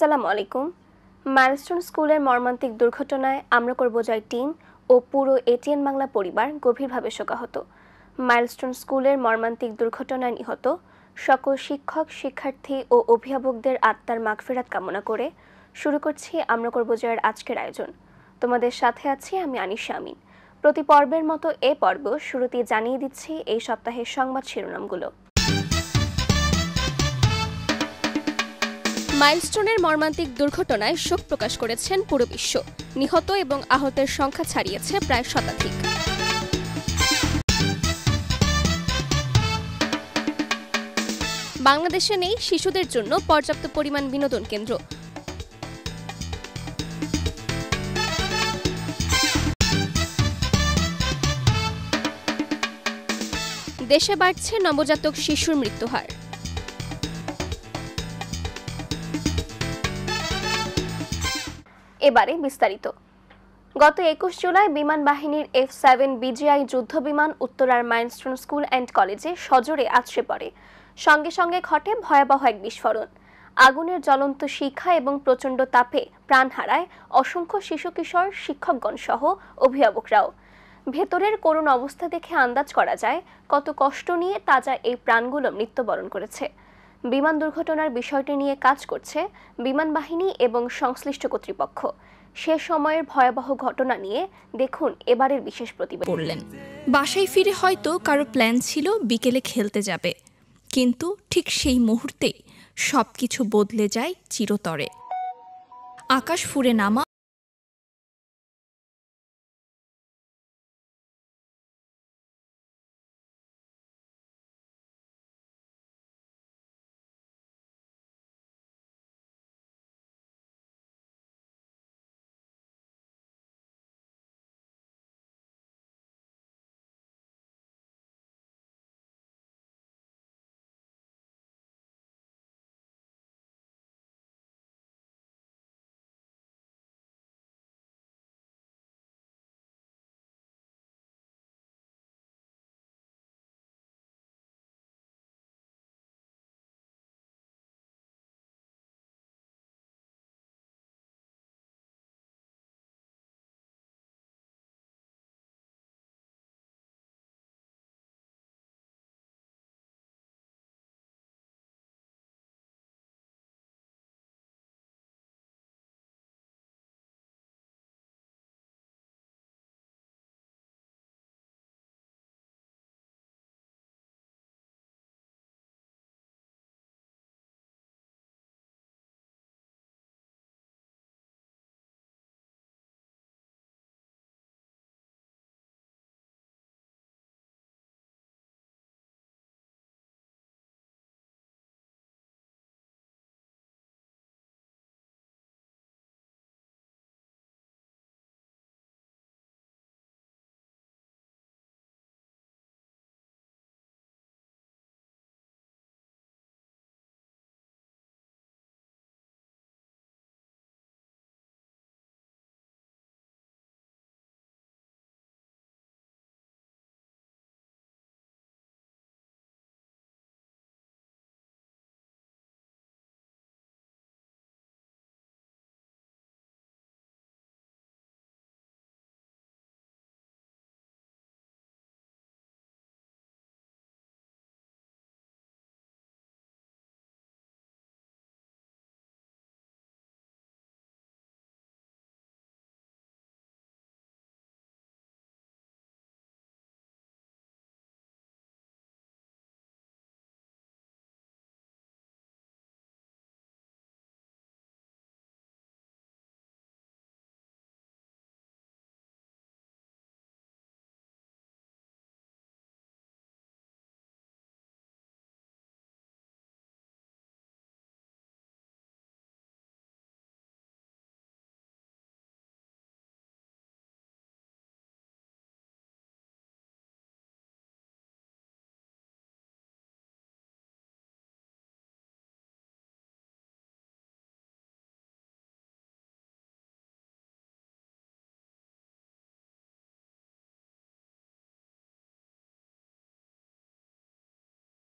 আসসালামু আলাইকুম। মাইলস্টোন স্কুলের মর্মান্তিক দুর্ঘটনায় আমরা করব জয় টিম ও পুরো এটিএন বাংলা পরিবার গভীরভাবে শোকাহত। মাইলস্টোন স্কুলের মর্মান্তিক দুর্ঘটনায় নিহত সকল শিক্ষক, শিক্ষার্থী ও অভিভাবকদের আত্মার মাগফিরাত কামনা করে শুরু করছি আমরা করব জয়ের আজকের আয়োজন। তোমাদের সাথে আছি আমি আনিশা আমিন। প্রতি পর্বের মতো এ পর্ব শুরুতেই জানিয়ে দিচ্ছি এই সপ্তাহের সংবাদ শিরোনামগুলো। মাইলস্টোনের মর্মান্তিক দুর্ঘটনায় শোক প্রকাশ করেছেন পুরো বিশ্ব। নিহত এবং আহতের সংখ্যা ছাড়িয়েছে প্রায় শতাধিক। বাংলাদেশে নেই শিশুদের জন্য পর্যাপ্ত পরিমাণ বিনোদন কেন্দ্র। দেশে বাড়ছে নবজাতক শিশুর মৃত্যুহার। এবারে বিস্তারিত। গত ২১ জুলাই বিমান বাহিনীর F-7 বিজিআই যুদ্ধ বিমান উত্তরার মাইলস্টোন স্কুল অ্যান্ড কলেজে সজোরে আছড়ে পড়ে। সঙ্গে সঙ্গে ঘটে ভয়াবহ এক বিস্ফোরণ। আগুনের জ্বলন্ত শিখা এবং প্রচণ্ড তাপে প্রাণ হারায় অসংখ্য শিশু কিশোর, শিক্ষকগণ সহ অভিভাবকরাও। ভেতরের করুণ অবস্থা দেখে আন্দাজ করা যায় কত কষ্ট নিয়ে তাজা এই প্রাণগুলো মৃত্যুবরণ করেছে। বিমান দুর্ঘটনার বিষয়টি নিয়ে কাজ করছে বিমান বাহিনী এবং সংশ্লিষ্ট কর্তৃপক্ষ। সে সময়ের ভয়াবহ ঘটনা নিয়ে দেখুন এবারের বিশেষ প্রতিবেদন। বাসায় ফিরে হয়তো কারো প্ল্যান ছিল বিকেলে খেলতে যাবে, কিন্তু ঠিক সেই মুহূর্তেই সবকিছু বদলে যায় চিরতরে। আকাশ ফুঁড়ে নামা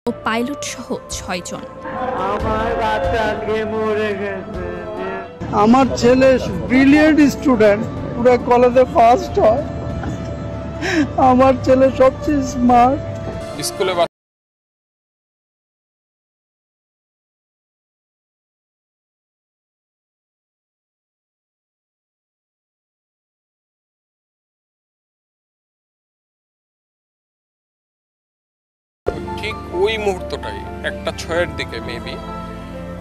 ও পাইলট সহ ৬ জন। আমার বাচ্চাকে মরে গেছে। আমার ছেলে ব্রিলিয়েন্ট স্টুডেন্ট, পুরো কলেজে ফার্স্ট হয়। আমার ছেলে সবচেয়ে স্মার্ট। স্কুলে ঠিক ওই মুহূর্তটাই 1:06 দিকে মেবি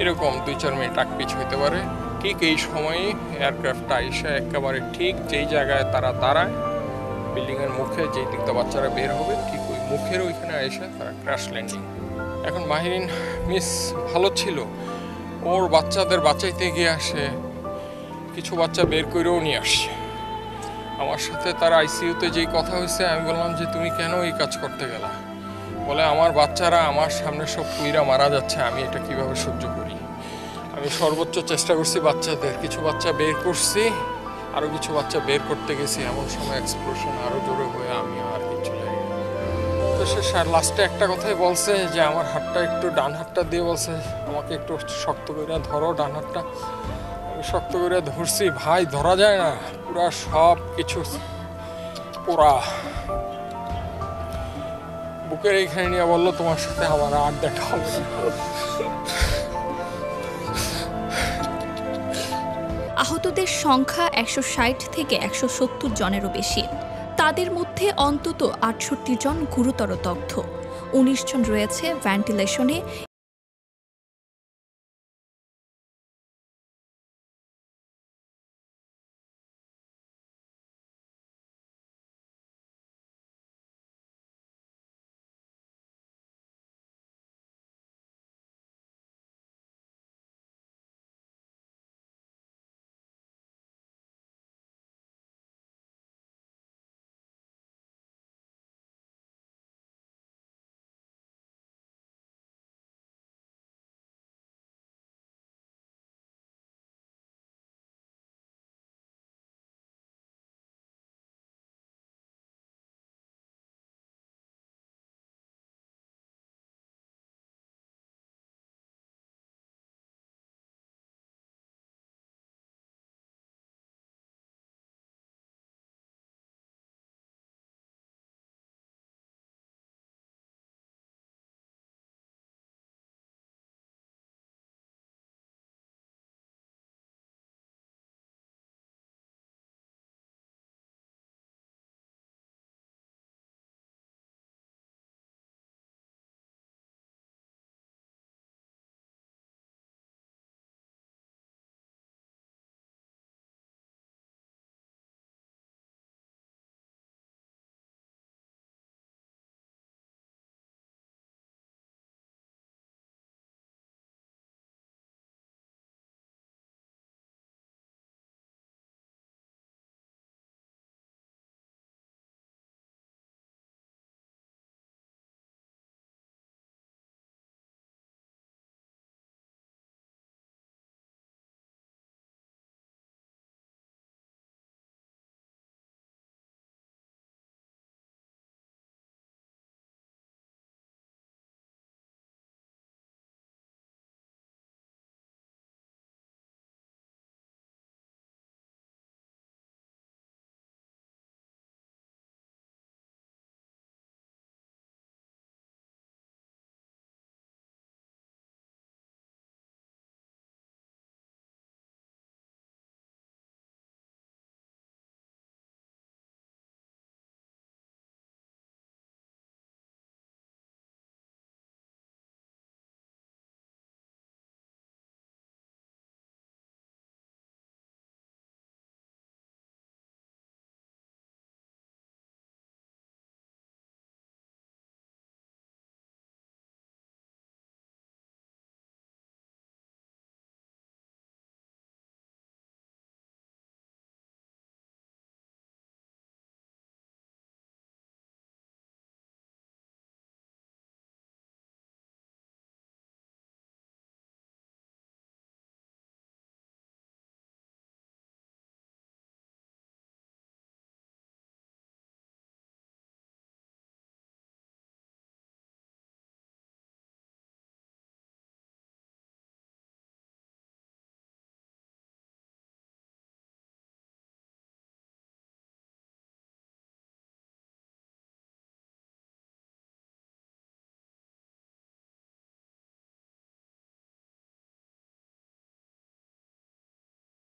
এরকম 2-4 মিনিট আগ পিছ হইতে পারে, ঠিক এই সময়ে এয়ারক্রাফটটা এসে একেবারে ঠিক যেই জায়গায় তারা দাঁড়ায় বিল্ডিংয়ের মুখে, যেই দিকটা বাচ্চারা বের হবে ঠিক ওই মুখের ওইখানে এসে তারা ক্র্যাশ ল্যান্ডিং। এখন মাহিরিন মিস ভালো ছিল, ওর বাচ্চাদের বাঁচাইতে গিয়ে আসে কিছু বাচ্চা বের করেও নিয়ে আসছে। আমার সাথে তার আইসিইউতে যেই কথা হয়েছে, আমি বললাম যে তুমি কেন এই কাজ করতে গেলা? বলে আমার বাচ্চারা আমার সামনে সব পুইরা মারা যাচ্ছে, আমি এটা কিভাবে সহ্য করি। আমি সর্বোচ্চ চেষ্টা করছি বাচ্চাদের, কিছু বাচ্চা বের করছি, আরও কিছু বাচ্চা বের করতে গেছি, এমন সময় এক্সপ্লোশন আরও জোরে হয়ে আমি আর কিছু লাগে। তো সে লাস্টে একটা কথাই বলছে যে আমার হাতটা একটু, ডান হাতটা দিয়ে বলছে আমাকে একটু শক্ত করে ধরো ডান হাতটা। আমি শক্ত করে ধরছি, ভাই ধরা যায় না, পুরা সব কিছু পোড়া। বুকের এইখানে নিয়ে বললো তোমার সাথে আমার আর দেখা হবে না। আহতদের সংখ্যা 160 থেকে 170 জনেরও বেশি। তাদের মধ্যে অন্তত 68 জন গুরুতর দগ্ধ, 19 জন রয়েছে ভেন্টিলেশনে।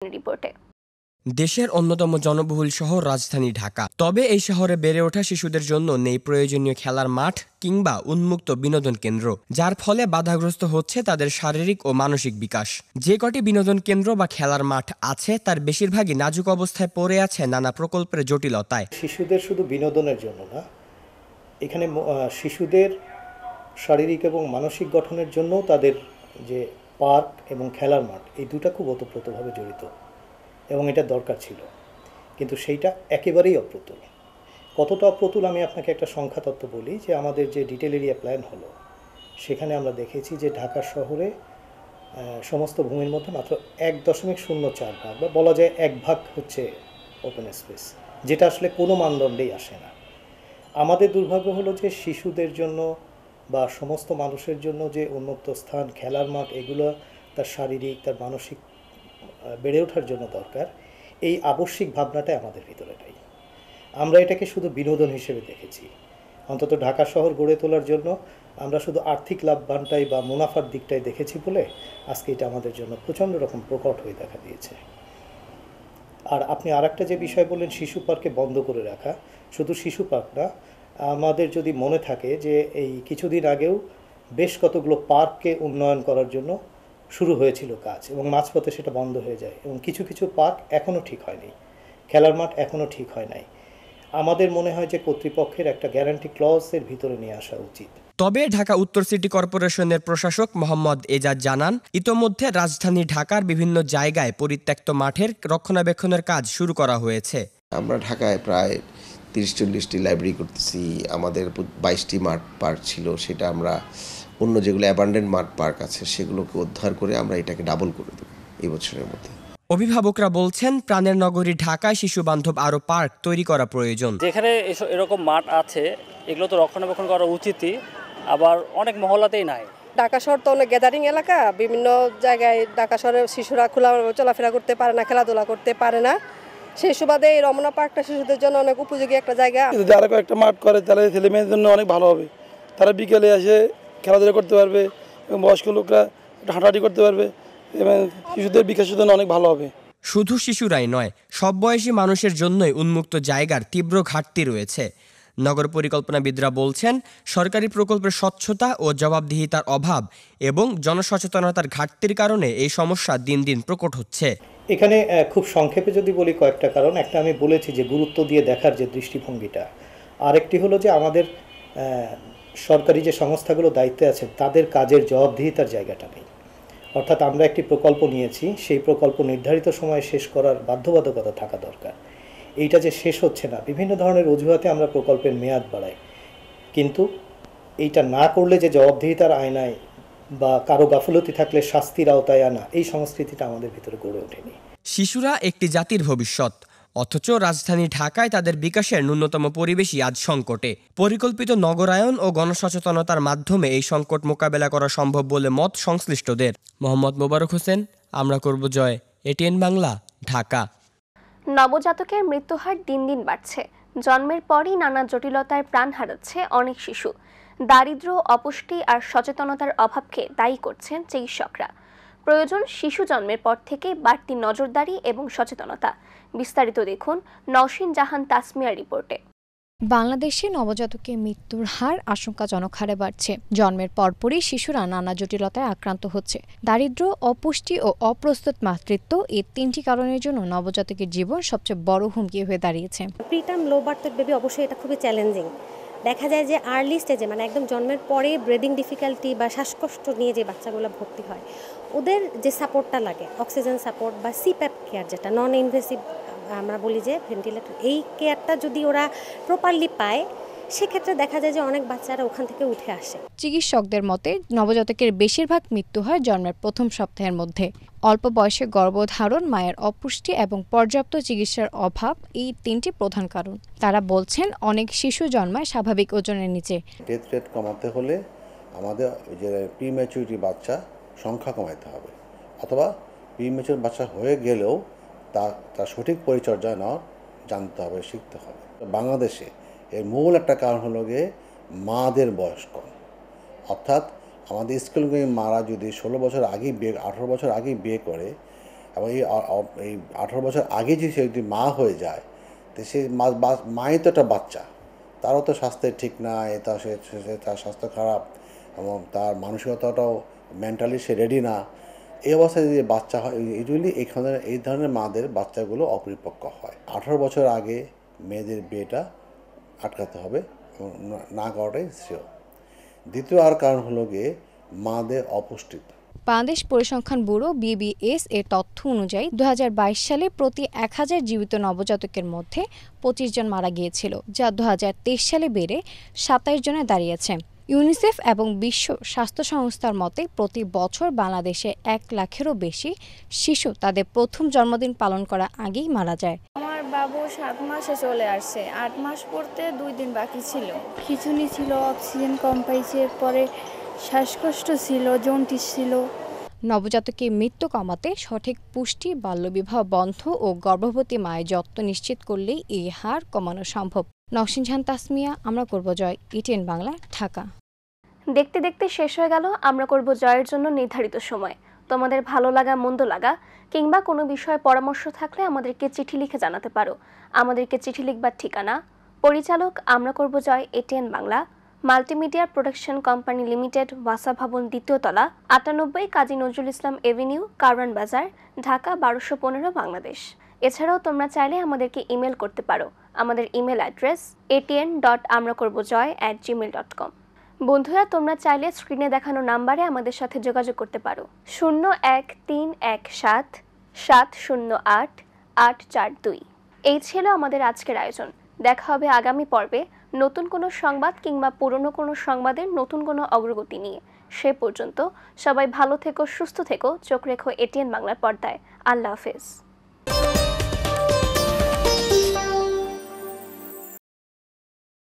রিপোর্টে। দেশের অন্যতম জনবহুল শহর রাজধানী ঢাকা। তবে এই শহরে বেড়ে ওঠা শিশুদের জন্য নেই প্রয়োজনীয় খেলার মাঠ কিংবা উন্মুক্ত বিনোদন কেন্দ্র, যার ফলে বাধাগ্রস্ত হচ্ছে তাদের শারীরিক ও মানসিক বিকাশ। যে কটি বিনোদন কেন্দ্র বা খেলার মাঠ আছে তার বেশিরভাগই নাজুক অবস্থায় পড়ে আছে নানা প্রকল্পের জটিলতায়। শিশুদের শুধু বিনোদনের জন্য না, এখানে শিশুদের শারীরিক এবং মানসিক গঠনের জন্য তাদের যে পার্ক এবং খেলার মাঠ, এই দুটা খুব ওতপ্রোতভাবে জড়িত এবং এটা দরকার ছিল, কিন্তু সেইটা একেবারেই অপ্রতুল। কতটা অপ্রতুল আমি আপনাকে একটা সংখ্যা তত্ত্ব বলি যে আমাদের যে ডিটেল এরিয়া প্ল্যান হলো সেখানে আমরা দেখেছি যে ঢাকা শহরে সমস্ত ভূমির মধ্যে মাত্র 1.04 ভাগ বা বলা যায় 1 ভাগ হচ্ছে ওপেন স্পেস, যেটা আসলে কোনো মানদণ্ডেই আসে না। আমাদের দুর্ভাগ্য হলো যে শিশুদের জন্য বা সমস্ত মানুষের জন্য যে উন্মুক্ত স্থান, খেলার মাঠ, এগুলো তার শারীরিক তার মানসিক বেড়ে ওঠার জন্য দরকার, এই আবশ্যিক ভাবনাটাই আমাদের ভিতরে নেই। আমরা এটাকে শুধু বিনোদন হিসেবে দেখেছি। অন্তত ঢাকা শহর গড়ে তোলার জন্য আমরা শুধু আর্থিক লাভবানটাই বা মুনাফার দিকটাই দেখেছি বলে আজকে এটা আমাদের জন্য প্রচণ্ড রকম প্রকট হয়ে দেখা দিয়েছে। আর আপনি আরেকটা যে বিষয় বললেন শিশু পার্কে বন্ধ করে রাখা, শুধু শিশু পার্ক না, আমাদের যদি মনে থাকে যে এই কিছুদিন আগেও বেশ কতগুলো পার্ককে উন্নয়ন করার জন্য শুরু হয়েছিল কাজ এবং মাঝপথে সেটা বন্ধ হয়ে যায় এবং কিছু কিছু পার্ক এখনও ঠিক হয়নি, খেলার মাঠ এখনও ঠিক হয় নাই। আমাদের মনে হয় যে কর্তৃপক্ষের একটা গ্যারান্টি ক্লজের ভিতরে নিয়ে আসা উচিত। তবে ঢাকা উত্তর সিটি কর্পোরেশনের প্রশাসক মোহাম্মদ এজাজ জানান, ইতোমধ্যে রাজধানী ঢাকার বিভিন্ন জায়গায় পরিত্যক্ত মাঠের রক্ষণাবেক্ষণের কাজ শুরু করা হয়েছে। আমরা ঢাকায় প্রায় 30-40টি লাইব্রেরি করতেছি। আমাদের 22টি মাঠ পার্ক ছিল, সেটা আমরা অন্য যেগুলো অ্যাবান্ডেন্ট মাঠ পার্ক আছে সেগুলোকে উদ্ধার করে আমরা এটাকে ডাবল করে দেব এই বছরের মধ্যে। অভিভাবকরা বলছেন, প্রাণের নগরী ঢাকায় শিশু বান্ধব আরও পার্ক তৈরি করা প্রয়োজন। যেখানে এরকম মাঠ আছে এগুলো তো রক্ষণাবেক্ষণ করা উচিতই, আবার অনেক মহল্লাতেই নাই। ঢাকা শহর তো অনেক গ্যাদারিং এলাকা, বিভিন্ন জায়গায় ঢাকা শহরের শিশুরা খোলা চলাফেরা করতে পারে না, খেলাধুলা করতে পারে না। সেই সুবাদে এই রমনা পার্কটা শিশুদের জন্য অনেক উপযোগী একটা জায়গা। যদি আরো একটা মাঠ করে তাহলে ছেলে মেয়েদের জন্য অনেক ভালো হবে। তারা বিকেলে এসে খেলাধুলা করতে পারবে এবং বয়স্ক লোকরা হাঁটাহাঁটি করতে পারবে এবং শিশুদের বিকাশের জন্য অনেক ভালো হবে। শুধু শিশুরাই নয়, সব বয়সী মানুষের জন্যই উন্মুক্ত জায়গার তীব্র ঘাটতি রয়েছে। নগর পরিকল্পনাবিদরা বলছেন, সরকারি প্রকল্পের স্বচ্ছতা ও জবাবদিহিতার অভাব এবং জনসচেতনতার ঘাটতির কারণে এই সমস্যা দিন দিন প্রকট হচ্ছে। এখানে খুব সংক্ষেপে যদি বলি কয়েকটা কারণ, একটা আমি বলেছি যে গুরুত্ব দিয়ে দেখার যে দৃষ্টিভঙ্গিটা, আরেকটি হলো যে আমাদের সরকারি যে সংস্থাগুলো দায়িত্বে আছে তাদের কাজের জবাবদিহিতার জায়গাটা নেই। অর্থাৎ আমরা একটি প্রকল্প নিয়েছি, সেই প্রকল্প নির্ধারিত সময়ে শেষ করার বাধ্যবাধকতা থাকা দরকার। এইটা যে শেষ হচ্ছে না, বিভিন্ন ধরনের অজুহাতে আমরা প্রকল্পের মেয়াদ বাড়াই, কিন্তু এইটা না করলে যে জবাবদিহিতার আয়নায় বা কারো গাফলতি থাকলে শাস্তির আওতায় আনা, এই সংস্কৃতিটা আমাদের ভিতরে গড়ে ওঠেনি। শিশুরা একটি জাতির ভবিষ্যৎ, অথচ রাজধানী ঢাকায় তাদের বিকাশের ন্যূনতম পরিবেশই আজ সংকটে। পরিকল্পিত নগরায়ন ও গণসচেতনতার মাধ্যমে এই সংকট মোকাবেলা করা সম্ভব বলে মত সংশ্লিষ্টদের। মোহাম্মদ মোবারক হোসেন, আমরা করব জয়, এটিএন বাংলা, ঢাকা। নবজাতকের মৃত্যুহার দিন দিন বাড়ছে। জন্মের পরই নানা জটিলতায় প্রাণ হারাচ্ছে অনেক শিশু। দারিদ্র্য, অপুষ্টি আর সচেতনতার অভাবকে দায়ী করছেন চিকিৎসকরা। প্রয়োজন শিশু জন্মের পর থেকে বাড়তি নজরদারি এবং সচেতনতা। বিস্তারিত দেখুন নওশিন জাহান তাসমিয়ার রিপোর্টে। বাংলাদেশে নবজাতকের মৃত্যুর হার আশঙ্কাজনক হারে বাড়ছে। জন্মের পরপরই শিশুরা নানা জটিলতায় আক্রান্ত হচ্ছে। দারিদ্র্য, অপুষ্টি ও অপ্রস্তুত মাতৃত্ব, এই তিনটি কারণের জন্য নবজাতকের জীবন সবচেয়ে বড় হুমকি হয়ে দাঁড়িয়েছে। প্রিটার্ম লো বার্থ বেবি অবশ্যই এটা খুবই চ্যালেঞ্জিং। দেখা যায় যে আর্লি স্টেজে, মানে একদম জন্মের পরে ব্রিদিং ডিফিকাল্টি বা শ্বাসকষ্ট নিয়ে যে বাচ্চাগুলো ভর্তি হয়, ওদের যে সাপোর্টটা লাগে, অক্সিজেন সাপোর্ট বা সিপ্যাপ কেয়ার, যেটা নন ইনভেসিভ আমরা বলি যে ভেন্টিলেটর, এই কেয়ারটা যদি ওরা প্রপারলি পায়, সেক্ষেত্রে দেখা যায় যে অনেক বাচ্চারা ওখান থেকে উঠে আসে। চিকিৎসকদের মতে নবজাতকের বেশিরভাগ মৃত্যু হয় জন্মের প্রথম সপ্তাহের মধ্যে। অল্প বয়সে গর্ভধারণ, মায়ের অপুষ্টি এবং পর্যাপ্ত চিকিৎসার অভাব এই তিনটি প্রধান কারণ। তারা বলছেন, অনেক শিশু জন্মায় স্বাভাবিক ওজনের নিচে। ডেথ রেট কমাতে হলে আমাদের যে প্রিম্যাচুরিটি বাচ্চা সংখ্যা কমাতে হবে, অথবা প্রিম্যাচুর বাচ্চা হয়ে গেলেও তার সঠিক পরিচর্যা নেওয়া জানতে হবে, শিখতে হবে। বাংলাদেশে এর মূল একটা কারণ হলো গিয়ে মাদের বয়স কম। অর্থাৎ আমাদের স্কুলগুলি মারা যদি 16 বছর আগেই বিয়ে, 18 বছর আগেই বিয়ে করে, এবং এই 18 বছর আগে যদি সে যদি মা হয়ে যায়, তো সে মাই তো একটা বাচ্চা, তারও তো স্বাস্থ্যের ঠিক না, তার স্বাস্থ্য খারাপ এবং তার মানসিকতাটাও মেন্টালি সে রেডি না। এই অবস্থায় যদি বাচ্চা হয়, ইউজুয়ালি এই ধরনের মাদের বাচ্চাগুলো অপরিপক্ক হয়। 18 বছর আগে মেয়েদের বিয়েটা আটকাতে হবে এবং না করাটাই শ্রেয়। দ্বিতীয় আর কারণ হলো গিয়ে মাদের অপুষ্টিতা। বাংলাদেশ পরিসংখ্যান ব্যুরো BBS এর তথ্য অনুযায়ী 2022 সালে প্রতি 1000 জীবিত নবজাতকের মধ্যে 25 জন মারা গিয়েছিল, যা 2023 সালে বেড়ে 27 জনে দাঁড়িয়েছে। ইউনিসেফ এবং বিশ্ব স্বাস্থ্য সংস্থার মতে প্রতি বছর বাংলাদেশে 1 লাখেরও বেশি শিশু তাদের প্রথম জন্মদিন পালন করার আগেই মারা যায়। আমার বাবু 7 মাসে চলে আসছে, 8 মাস পড়তে 2 দিন বাকি ছিল। খিঁচুনি ছিল, অক্সিজেন কম পাইছে, পরে শ্বাসকষ্ট ছিল, জন্ডিস ছিল। নবজাতকের মৃত্যু কমাতে সঠিক পুষ্টি, বাল্যবিবাহ বন্ধ ও গর্ভবতী মায়ের যত্ন নিশ্চিত করলেই এই হার কমানো সম্ভব। নওশিন জাহান তাসমিয়া, আমরা করব জয়, ETN বাংলা, ঢাকা। দেখতে দেখতে শেষ হয়ে গেল আমরা করব জয়ের জন্য নির্ধারিত সময়। তোমাদের ভালো লাগা, মন্দ লাগা কিংবা কোনো বিষয়ে পরামর্শ থাকলে আমাদেরকে চিঠি লিখে জানাতে পারো। আমাদেরকে চিঠি লিখবার ঠিকানা: পরিচালক, আমরা করব Joy, ETN Bangla, multimedia production company limited, ওয়াসা ভবন, 2য় তলা, 98 কাজী নজরুল ইসলাম এভিনিউ, কারওয়ান বাজার, ঢাকা 1215, বাংলাদেশ। এছাড়াও তোমরা চাইলে আমাদেরকে ইমেল করতে পারো। আমাদের ইমেল অ্যাড্রেস atn.amrakorbojoy@gmail.com। বন্ধুরা, তোমরা চাইলে স্ক্রিনে দেখানো নাম্বারে আমাদের সাথে যোগাযোগ করতে পারো। 01317088842। এই ছিল আমাদের আজকের আয়োজন। দেখা হবে আগামী পর্বে নতুন কোনো সংবাদ কিংবা পুরনো কোনো সংবাদের নতুন কোনো অগ্রগতি নিয়ে। সে পর্যন্ত সবাই ভালো থেকো, সুস্থ থেকো, চোখ রেখো ETN বাংলার পর্দায়। আল্লাহ হাফেজ।